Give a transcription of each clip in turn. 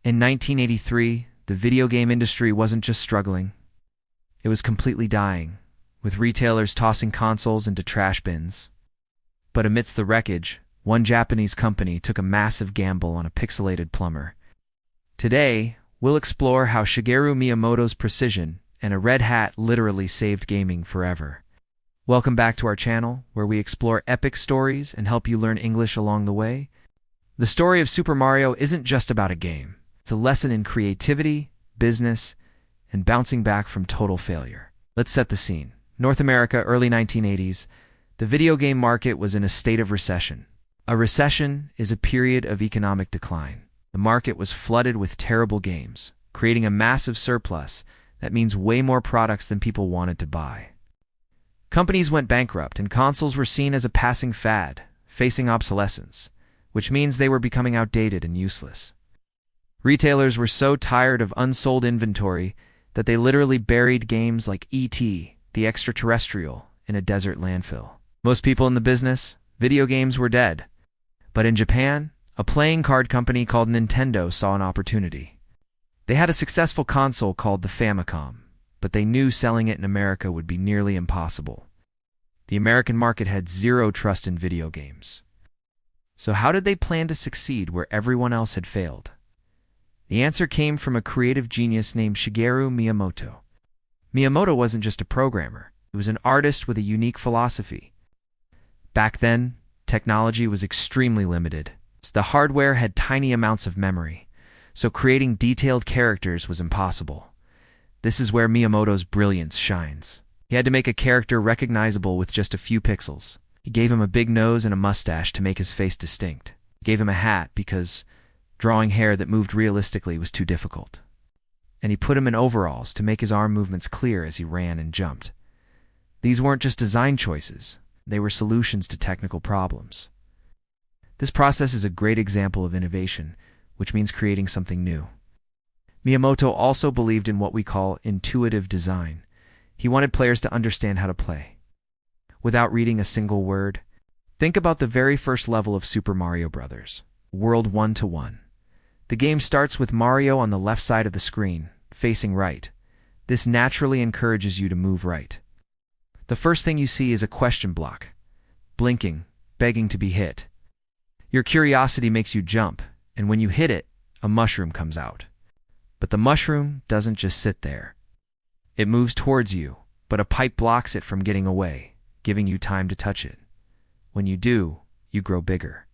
In 1983, the video game industry wasn't just struggling, it was completely dying, with retailers tossing consoles into trash bins. But amidst the wreckage, one Japanese company took a massive gamble on a pixelated plumber. Today, we'll explore how Shigeru Miyamoto's precision and a red hat literally saved gaming forever. Welcome back to our channel, where we explore epic stories and help you learn English along the way. The story of Super Mario isn't just about a game. It's a lesson in creativity, business, and bouncing back from total failure. Let's set the scene. North America, early 1980s, the video game market was in a state of recession. A recession is a period of economic decline. The market was flooded with terrible games, creating a massive surplus that means way more products than people wanted to buy. Companies went bankrupt, and consoles were seen as a passing fad, facing obsolescence, which means they were becoming outdated and useless. Retailers were so tired of unsold inventory that they literally buried games like E.T., the extraterrestrial, in a desert landfill. Most people in the business, video games were dead. But in Japan, a playing card company called Nintendo saw an opportunity. They had a successful console called the Famicom, but they knew selling it in America would be nearly impossible. The American market had zero trust in video games. So how did they plan to succeed where everyone else had failed? The answer came from a creative genius named Shigeru Miyamoto. Miyamoto wasn't just a programmer. He was an artist with a unique philosophy. Back then, technology was extremely limited. The hardware had tiny amounts of memory, so creating detailed characters was impossible. This is where Miyamoto's brilliance shines. He had to make a character recognizable with just a few pixels. He gave him a big nose and a mustache to make his face distinct. He gave him a hat because drawing hair that moved realistically was too difficult. And he put him in overalls to make his arm movements clear as he ran and jumped. These weren't just design choices. They were solutions to technical problems. This process is a great example of innovation, which means creating something new. Miyamoto also believed in what we call intuitive design. He wanted players to understand how to play, without reading a single word. Think about the very first level of Super Mario Bros. World 1-to-1. The game starts with Mario on the left side of the screen, facing right. This naturally encourages you to move right. The first thing you see is a question block, blinking, begging to be hit. Your curiosity makes you jump, and when you hit it, a mushroom comes out. But the mushroom doesn't just sit there. It moves towards you, but a pipe blocks it from getting away, giving you time to touch it. When you do, you grow bigger.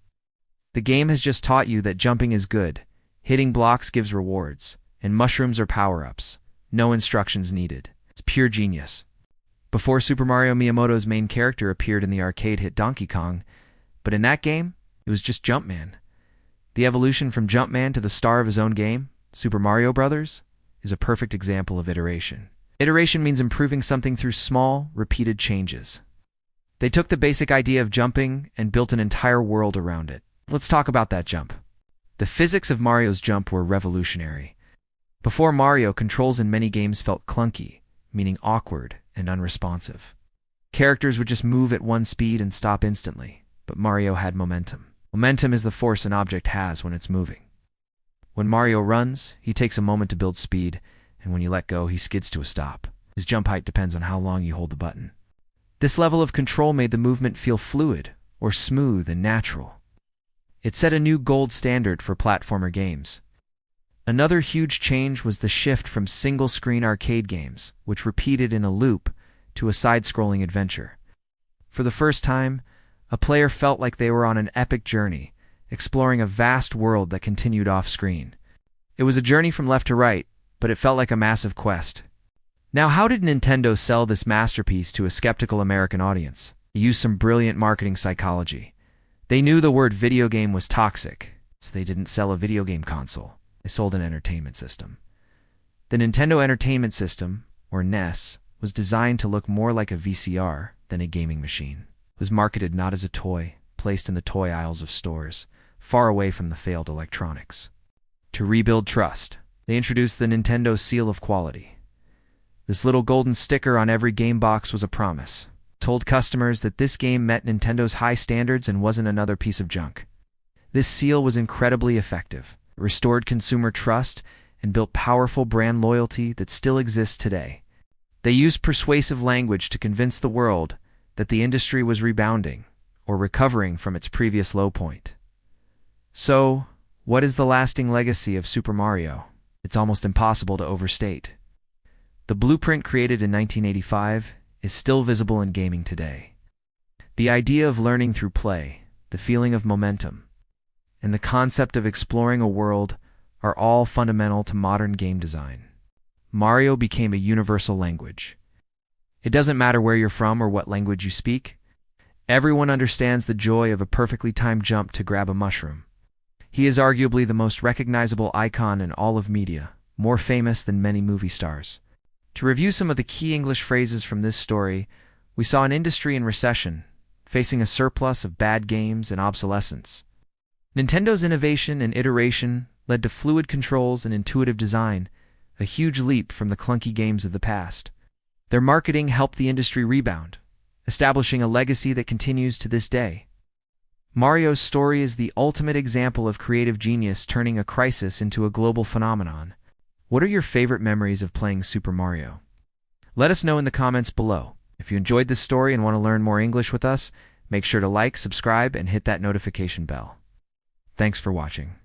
The game has just taught you that jumping is good, hitting blocks gives rewards, and mushrooms are power-ups. No instructions needed. It's pure genius. Before Super Mario, Miyamoto's main character appeared in the arcade hit Donkey Kong, but in that game, it was just Jumpman. The evolution from Jumpman to the star of his own game, Super Mario Bros., is a perfect example of iteration. Iteration means improving something through small, repeated changes. They took the basic idea of jumping and built an entire world around it. Let's talk about that jump. The physics of Mario's jump were revolutionary. Before Mario, controls in many games felt clunky, meaning awkward and unresponsive. Characters would just move at one speed and stop instantly, but Mario had momentum. Momentum is the force an object has when it's moving. When Mario runs, he takes a moment to build speed, and when you let go, he skids to a stop. His jump height depends on how long you hold the button. This level of control made the movement feel fluid, or smooth and natural. It set a new gold standard for platformer games. Another huge change was the shift from single-screen arcade games, which repeated in a loop, to a side-scrolling adventure. For the first time, a player felt like they were on an epic journey, exploring a vast world that continued off-screen. It was a journey from left to right, but it felt like a massive quest. Now, how did Nintendo sell this masterpiece to a skeptical American audience? They used some brilliant marketing psychology. They knew the word video game was toxic, so they didn't sell a video game console. They sold an entertainment system. The Nintendo Entertainment System, or NES, was designed to look more like a VCR than a gaming machine. It was marketed not as a toy, placed in the toy aisles of stores, far away from the failed electronics. To rebuild trust, they introduced the Nintendo Seal of Quality. This little golden sticker on every game box was a promise. It told customers that this game met Nintendo's high standards and wasn't another piece of junk. This seal was incredibly effective. restored consumer trust, and built powerful brand loyalty that still exists today. They used persuasive language to convince the world that the industry was rebounding or recovering from its previous low point. So, what is the lasting legacy of Super Mario? It's almost impossible to overstate. The blueprint created in 1985 is still visible in gaming today. The idea of learning through play, the feeling of momentum, and the concept of exploring a world are all fundamental to modern game design. Mario became a universal language. It doesn't matter where you're from or what language you speak. Everyone understands the joy of a perfectly timed jump to grab a mushroom. He is arguably the most recognizable icon in all of media, more famous than many movie stars. To review some of the key English phrases from this story, we saw an industry in recession, facing a surplus of bad games and obsolescence. Nintendo's innovation and iteration led to fluid controls and intuitive design, a huge leap from the clunky games of the past. Their marketing helped the industry rebound, establishing a legacy that continues to this day. Mario's story is the ultimate example of creative genius turning a crisis into a global phenomenon. What are your favorite memories of playing Super Mario? Let us know in the comments below. If you enjoyed this story and want to learn more English with us, make sure to like, subscribe, and hit that notification bell. Thanks for watching.